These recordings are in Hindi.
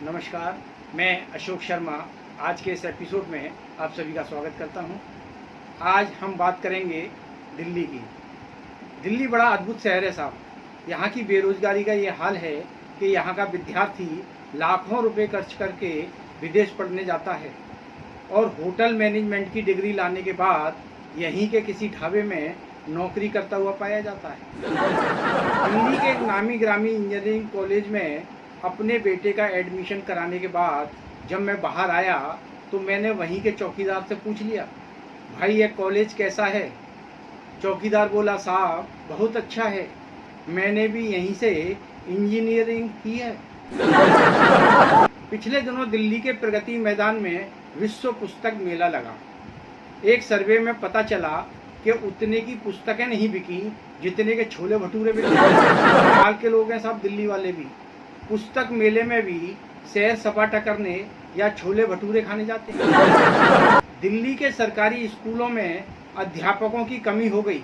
नमस्कार, मैं अशोक शर्मा आज के इस एपिसोड में आप सभी का स्वागत करता हूं। आज हम बात करेंगे दिल्ली की। दिल्ली बड़ा अद्भुत शहर है साहब। यहाँ की बेरोजगारी का ये हाल है कि यहाँ का विद्यार्थी लाखों रुपए खर्च करके विदेश पढ़ने जाता है और होटल मैनेजमेंट की डिग्री लाने के बाद यहीं के किसी ढाबे में नौकरी करता हुआ पाया जाता है। दिल्ली के एक नामी ग्रामी इंजीनियरिंग कॉलेज में अपने बेटे का एडमिशन कराने के बाद जब मैं बाहर आया तो मैंने वहीं के चौकीदार से पूछ लिया, भाई ये कॉलेज कैसा है? चौकीदार बोला, साहब बहुत अच्छा है, मैंने भी यहीं से इंजीनियरिंग की है। पिछले दिनों दिल्ली के प्रगति मैदान में विश्व पुस्तक मेला लगा। एक सर्वे में पता चला कि उतने की पुस्तकें नहीं बिकी जितने के छोले भटूरे बिके। हाल के लोग हैं साहब दिल्ली वाले भी, पुस्तक मेले में भी सैर सपाटा करने या छोले भटूरे खाने जाते हैं। दिल्ली के सरकारी स्कूलों में अध्यापकों की कमी हो गई।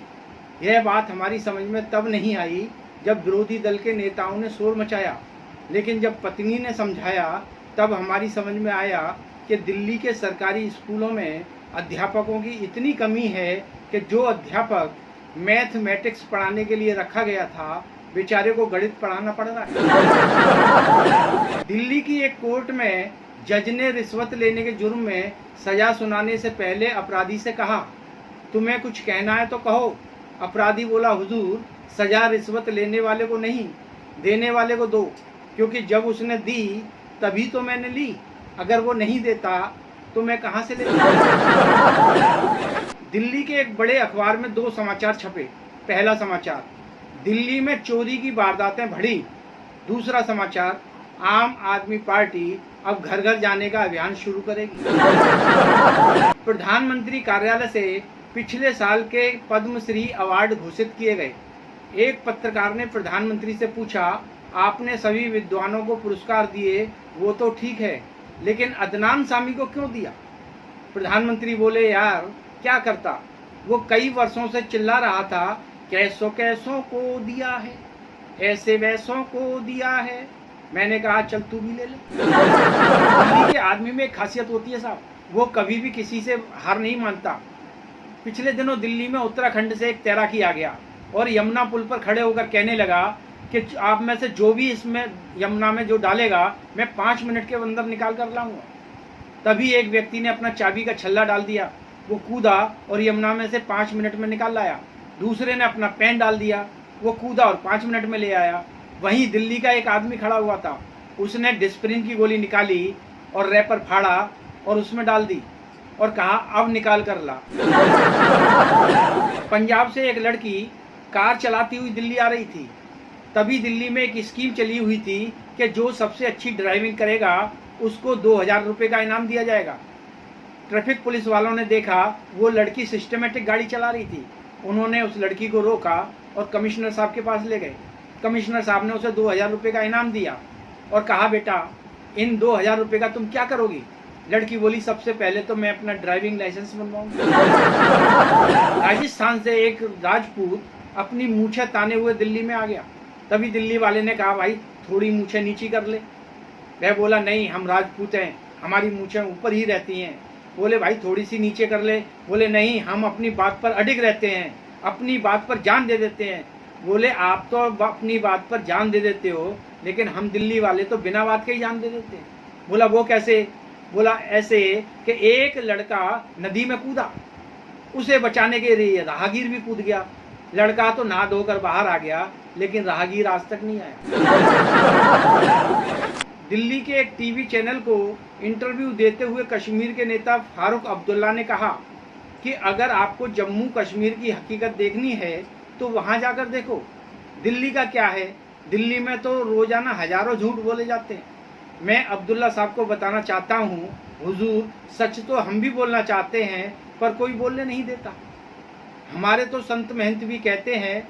यह बात हमारी समझ में तब नहीं आई जब विरोधी दल के नेताओं ने शोर मचाया, लेकिन जब पत्नी ने समझाया तब हमारी समझ में आया कि दिल्ली के सरकारी स्कूलों में अध्यापकों की इतनी कमी है कि जो अध्यापक मैथमेटिक्स पढ़ाने के लिए रखा गया था बेचारे को गणित पढ़ाना पड़ रहा है। दिल्ली की एक कोर्ट में जज ने रिश्वत लेने के जुर्म में सजा सुनाने से पहले अपराधी से कहा, तुम्हें कुछ कहना है तो कहो। अपराधी बोला, हुजूर सजा रिश्वत लेने वाले को नहीं देने वाले को दो, क्योंकि जब उसने दी तभी तो मैंने ली, अगर वो नहीं देता तो मैं कहाँ से लेता। दिल्ली के एक बड़े अखबार में दो समाचार छपे। पहला समाचार, दिल्ली में चोरी की वारदातें बढ़ी। दूसरा समाचार, आम आदमी पार्टी अब घर घर जाने का अभियान शुरू करेगी। प्रधानमंत्री कार्यालय से पिछले साल के पद्मश्री अवार्ड घोषित किए गए। एक पत्रकार ने प्रधानमंत्री से पूछा, आपने सभी विद्वानों को पुरस्कार दिए वो तो ठीक है, लेकिन अदनान सामी को क्यों दिया? प्रधानमंत्री बोले, यार क्या करता, वो कई वर्षों से चिल्ला रहा था, कैसों कैसों को दिया है, ऐसे वैसों को दिया है। मैंने कहा चल तू भी ले ले। दिल्ली के आदमी में एक खासियत होती है साहब, वो कभी भी किसी से हार नहीं मानता। पिछले दिनों दिल्ली में उत्तराखंड से एक तैराकी आ गया और यमुना पुल पर खड़े होकर कहने लगा कि आप में से जो भी इसमें यमुना में जो डालेगा मैं 5 मिनट के अंदर निकाल कर लाऊंगा। तभी एक व्यक्ति ने अपना चाबी का छल्ला डाल दिया, वो कूदा और यमुना में से 5 मिनट में निकाल लाया। दूसरे ने अपना पेन डाल दिया, वो कूदा और 5 मिनट में ले आया। वहीं दिल्ली का एक आदमी खड़ा हुआ था, उसने डिस्प्रिन की गोली निकाली और रैपर फाड़ा और उसमें डाल दी और कहा अब निकाल कर ला। पंजाब से एक लड़की कार चलाती हुई दिल्ली आ रही थी। तभी दिल्ली में एक स्कीम चली हुई थी कि जो सबसे अच्छी ड्राइविंग करेगा उसको 2000 रुपये का इनाम दिया जाएगा। ट्रैफिक पुलिस वालों ने देखा वो लड़की सिस्टमेटिक गाड़ी चला रही थी। उन्होंने उस लड़की को रोका और कमिश्नर साहब के पास ले गए। कमिश्नर साहब ने उसे 2000 रुपये का इनाम दिया और कहा, बेटा इन 2000 रुपये का तुम क्या करोगी? लड़की बोली, सबसे पहले तो मैं अपना ड्राइविंग लाइसेंस बनवाऊंगी। राजस्थान से एक राजपूत अपनी मूछें ताने हुए दिल्ली में आ गया। तभी दिल्ली वाले ने कहा, भाई थोड़ी मूछें नीची कर ले। वह बोला, नहीं हम राजपूत हैं, हमारी मूछें ऊपर ही रहती हैं। बोले, भाई थोड़ी सी नीचे कर ले। बोले, नहीं हम अपनी बात पर अडिग रहते हैं, अपनी बात पर जान दे देते हैं। बोले, आप तो अपनी बात पर जान दे देते हो, लेकिन हम दिल्ली वाले तो बिना बात के ही जान दे देते हैं। बोला, वो कैसे? बोला, ऐसे कि एक लड़का नदी में कूदा, उसे बचाने के लिए राहगीर भी कूद गया। लड़का तो नहा धोकर बाहर आ गया, लेकिन राहगीर आज तक नहीं आया। दिल्ली के एक टीवी चैनल को इंटरव्यू देते हुए कश्मीर के नेता फारूक अब्दुल्ला ने कहा कि अगर आपको जम्मू कश्मीर की हकीकत देखनी है तो वहां जाकर देखो। दिल्ली का क्या है, दिल्ली में तो रोजाना हजारों झूठ बोले जाते हैं। मैं अब्दुल्ला साहब को बताना चाहता हूँ, हुजूर सच तो हम भी बोलना चाहते हैं पर कोई बोलने नहीं देता। हमारे तो संत महंत भी कहते हैं,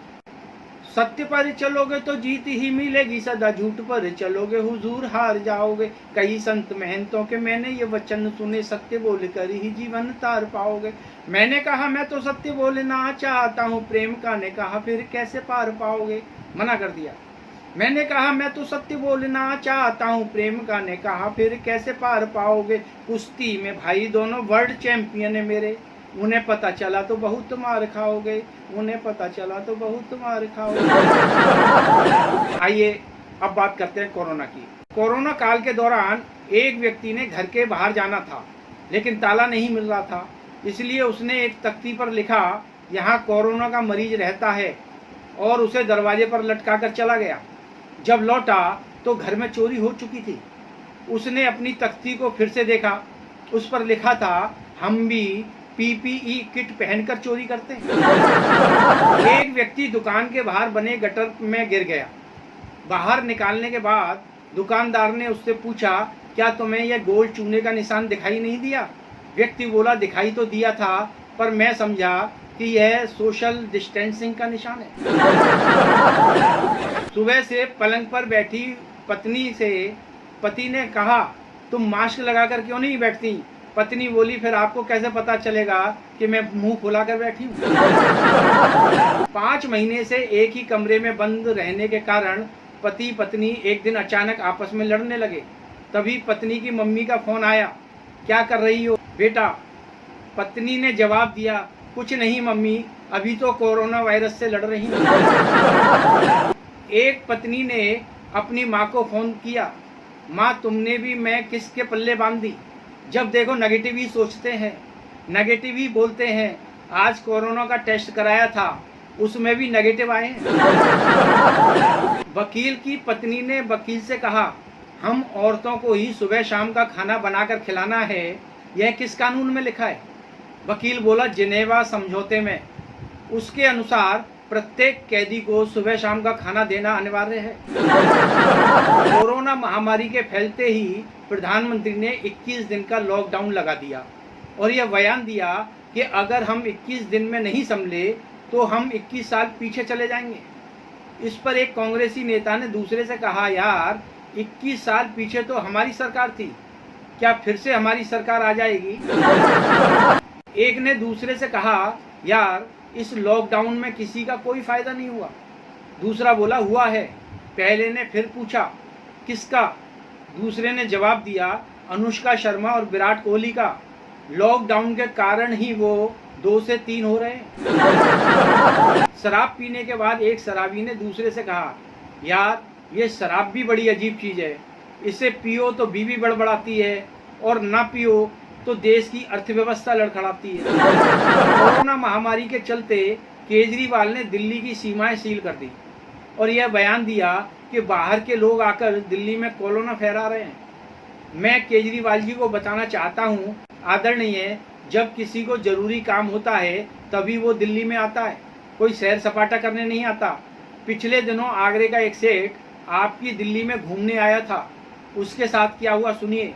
सत्य पर चलोगे तो जीत ही मिलेगी, सदा झूठ पर चलोगे हुजूर हार जाओगे। कई संत महंतों के मैंने ये वचन सुने, सत्य बोलकर ही जीवन तार पाओगे। मैंने कहा मैं तो सत्य बोलना चाहता हूँ, प्रेम का ने कहा फिर कैसे पार पाओगे। मना कर दिया। मैंने कहा मैं तो सत्य बोलना चाहता हूँ, प्रेम का ने कहा फिर कैसे पार पाओगे, कुश्ती में भाई दोनों वर्ल्ड चैंपियन है मेरे, उन्हें पता चला तो बहुत मार खाओगे, उन्हें पता चला तो बहुत मार खाओगे। आइए अब बात करते हैं कोरोना की। कोरोना काल के दौरान एक व्यक्ति ने घर के बाहर जाना था लेकिन ताला नहीं मिल रहा था, इसलिए उसने एक तख्ती पर लिखा यहाँ कोरोना का मरीज रहता है और उसे दरवाजे पर लटका कर चला गया। जब लौटा तो घर में चोरी हो चुकी थी। उसने अपनी तख्ती को फिर से देखा, उस पर लिखा था हम भी पीपीई किट पहनकर चोरी करते हैं। एक व्यक्ति दुकान के बाहर बने गटर में गिर गया। बाहर निकालने के बाद दुकानदार ने उससे पूछा क्या तुम्हें यह गोल चूने का निशान दिखाई नहीं दिया? व्यक्ति बोला दिखाई तो दिया था पर मैं समझा कि यह सोशल डिस्टेंसिंग का निशान है। सुबह से पलंग पर बैठी पत्नी से पति ने कहा तुम मास्क लगाकर क्यों नहीं बैठती? पत्नी बोली फिर आपको कैसे पता चलेगा कि मैं मुंह फुलाकर बैठी हूँ। 5 महीने से एक ही कमरे में बंद रहने के कारण पति पत्नी एक दिन अचानक आपस में लड़ने लगे। तभी पत्नी की मम्मी का फोन आया, क्या कर रही हो बेटा? पत्नी ने जवाब दिया कुछ नहीं मम्मी, अभी तो कोरोना वायरस से लड़ रही हूँ। एक पत्नी ने अपनी माँ को फोन किया, माँ तुमने भी मैं किसके पल्ले बांध दी? जब देखो नेगेटिव ही सोचते हैं, नेगेटिव ही बोलते हैं। आज कोरोना का टेस्ट कराया था, उसमें भी नेगेटिव आए हैं। वकील की पत्नी ने वकील से कहा हम औरतों को ही सुबह शाम का खाना बनाकर खिलाना है, यह किस कानून में लिखा है? वकील बोला जिनेवा समझौते में, उसके अनुसार प्रत्येक कैदी को सुबह शाम का खाना देना अनिवार्य है। कोरोना महामारी के फैलते ही प्रधानमंत्री ने 21 दिन का लॉकडाउन लगा दिया और यह बयान दिया कि अगर हम 21 दिन में नहीं संभले तो हम 21 साल पीछे चले जाएंगे। इस पर एक कांग्रेसी नेता ने दूसरे से कहा यार 21 साल पीछे तो हमारी सरकार थी, क्या फिर से हमारी सरकार आ जाएगी? एक ने दूसरे से कहा यार इस लॉकडाउन में किसी का कोई फायदा नहीं हुआ। दूसरा बोला हुआ है। पहले ने फिर पूछा किसका? दूसरे ने जवाब दिया अनुष्का शर्मा और विराट कोहली का। लॉकडाउन के कारण ही वो 2 से 3 हो रहे हैं। शराब पीने के बाद एक शराबी ने दूसरे से कहा यार ये शराब भी बड़ी अजीब चीज़ है, इसे पियो तो बीवी बड़बड़ाती है और ना पियो तो देश की अर्थव्यवस्था लड़खड़ाती है। कोरोना महामारी के चलते केजरीवाल ने दिल्ली की सीमाएं सील कर दी और यह बयान दिया कि बाहर के लोग आकर दिल्ली में कोरोना फैला रहे हैं। मैं केजरीवाल जी को बताना चाहता हूं, आदरणीय, जब किसी को जरूरी काम होता है तभी वो दिल्ली में आता है, कोई सैर सपाटा करने नहीं आता। पिछले दिनों आगरे का एक सेठ आपकी दिल्ली में घूमने आया था, उसके साथ क्या हुआ सुनिए।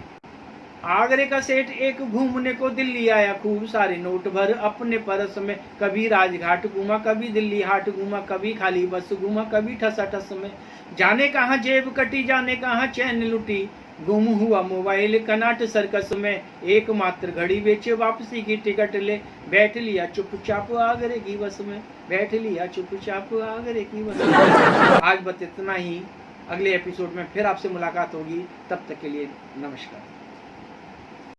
आगरे का सेठ एक घूमने को दिल्ली आया, खूब सारे नोट भर अपने परस में, कभी राजघाट घूमा, कभी दिल्ली हाट घूमा, कभी खाली बस घूमा, कभी ठसाठस में। जाने कहाँ जेब कटी, जाने कहाँ चैन लुटी, गुम हुआ मोबाइल कनाट सर्कस में। एकमात्र घड़ी बेचे वापसी की टिकट ले, बैठ लिया चुपचाप आगरे की बस में, बैठ लिया चुपचाप आगरे की बस में। आज बस इतना ही, अगले एपिसोड में फिर आपसे मुलाकात होगी, तब तक के लिए नमस्कार।